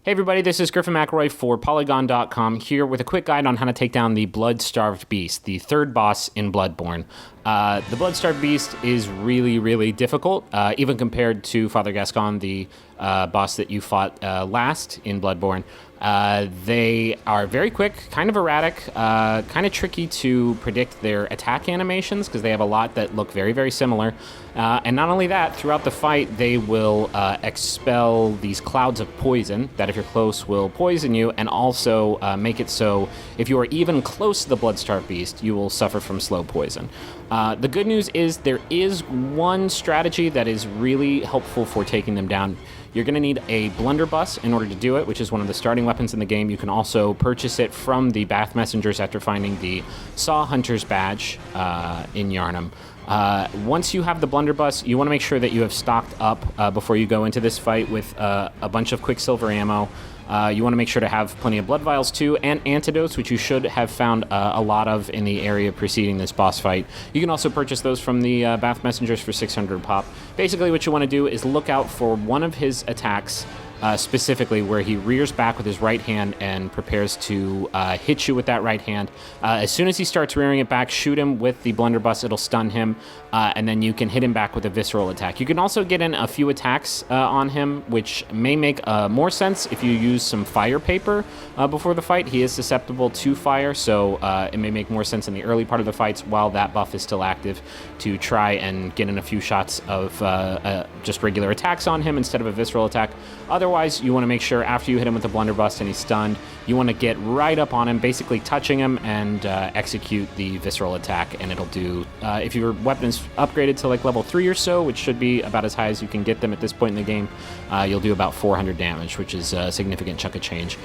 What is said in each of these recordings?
Hey everybody, this is Griffin McElroy for Polygon.com here with a quick guide on how to take down the Blood-Starved Beast, the third boss in Bloodborne. The Blood-Starved Beast is really difficult, even compared to Father Gascon, the boss that you fought last in Bloodborne. They are very quick, kind of erratic, kind of tricky to predict their attack animations because they have a lot that look very similar. And not only that, throughout the fight, they will expel these clouds of poison that, if you're close, will poison you, and also make it so if you are even close to the Blood-Starved Beast, you will suffer from slow poison. The good news is there is one strategy that is really helpful for taking them down. You're going to need a blunderbuss in order to do it, which is one of the starting weapons in the game. You can also purchase it from the Bath Messengers after finding the Saw Hunter's badge in Yharnam. Once you have the blunderbuss, you want to make sure that you have stocked up before you go into this fight with a bunch of quicksilver ammo. You want to make sure to have plenty of blood vials too, and antidotes, which you should have found a lot of in the area preceding this boss fight. You can also purchase those from the Bath Messengers for 600 pop. Basically, what you want to do is look out for one of his attacks, specifically where he rears back with his right hand and prepares to hit you with that right hand. As soon as he starts rearing it back, shoot him with the blunderbuss. It'll stun him, and then you can hit him back with a visceral attack. You can also get in a few attacks on him, which may make more sense if you use some fire paper before the fight. He is susceptible to fire, so it may make more sense in the early part of the fights while that buff is still active to try and get in a few shots of just regular attacks on him instead of a visceral attack. Otherwise, you want to make sure after you hit him with the blunderbuss and he's stunned, you want to get right up on him, basically touching him, and execute the visceral attack. And it'll do, if your weapon is upgraded to like level 3 or so, which should be about as high as you can get them at this point in the game, you'll do about 400 damage, which is a significant chunk of change.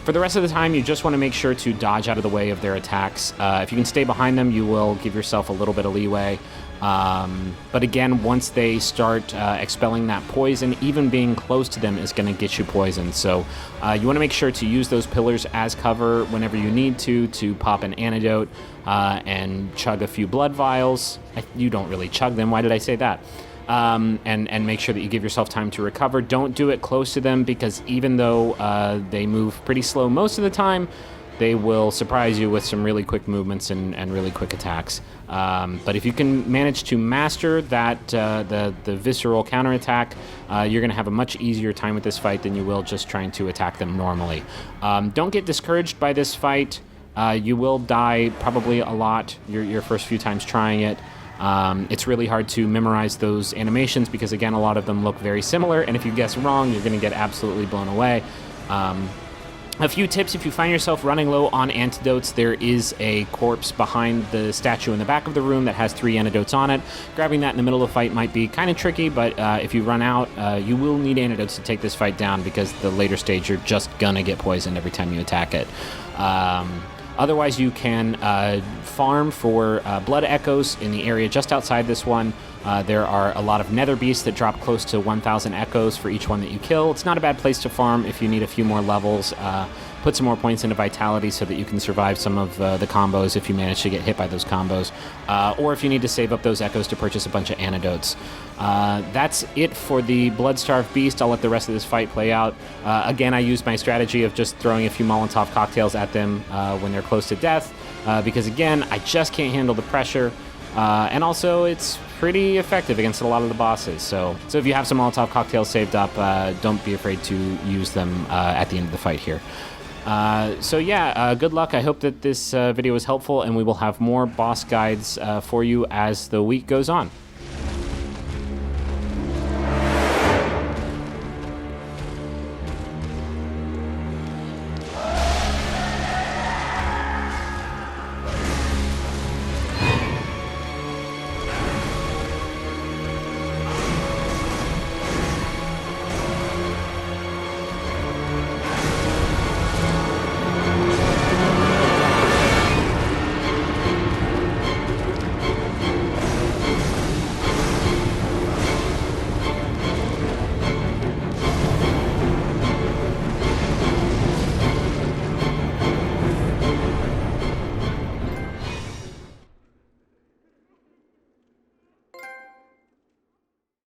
For the rest of the time, you just want to make sure to dodge out of the way of their attacks. If you can stay behind them, you will give yourself a little bit of leeway. But again, once they start expelling that poison, even being close to them is going to get you poisoned. So you want to make sure to use those pillars as cover whenever you need to pop an antidote and chug a few blood vials. You don't really chug them. Why did I say that? And make sure that you give yourself time to recover. Don't do it close to them, because even though they move pretty slow most of the time, they will surprise you with some really quick movements and really quick attacks. But if you can manage to master that the visceral counterattack, you're going to have a much easier time with this fight than you will just trying to attack them normally. Don't get discouraged by this fight. You will die probably a lot your first few times trying it. It's really hard to memorize those animations because, again, a lot of them look very similar, and if you guess wrong, you're going to get absolutely blown away. A few tips: if you find yourself running low on antidotes, there is a corpse behind the statue in the back of the room that has 3 antidotes on it. Grabbing that in the middle of the fight might be kind of tricky, but if you run out, you will need antidotes to take this fight down, because the later stage, you're just gonna get poisoned every time you attack it. Otherwise, you can farm for blood echoes in the area just outside this one. There are a lot of nether beasts that drop close to 1,000 echoes for each one that you kill. It's not a bad place to farm if you need a few more levels. Put some more points into vitality so that you can survive some of the combos if you manage to get hit by those combos. Or if you need to save up those echoes to purchase a bunch of antidotes. That's it for the Blood-Starved Beast. I'll let the rest of this fight play out. Again, I use my strategy of just throwing a few Molotov cocktails at them when they're close to death. Because again, I just can't handle the pressure. And also, it's pretty effective against a lot of the bosses. So if you have some Molotov cocktails saved up, don't be afraid to use them at the end of the fight here. Good luck. I hope that this video was helpful, and we will have more boss guides for you as the week goes on.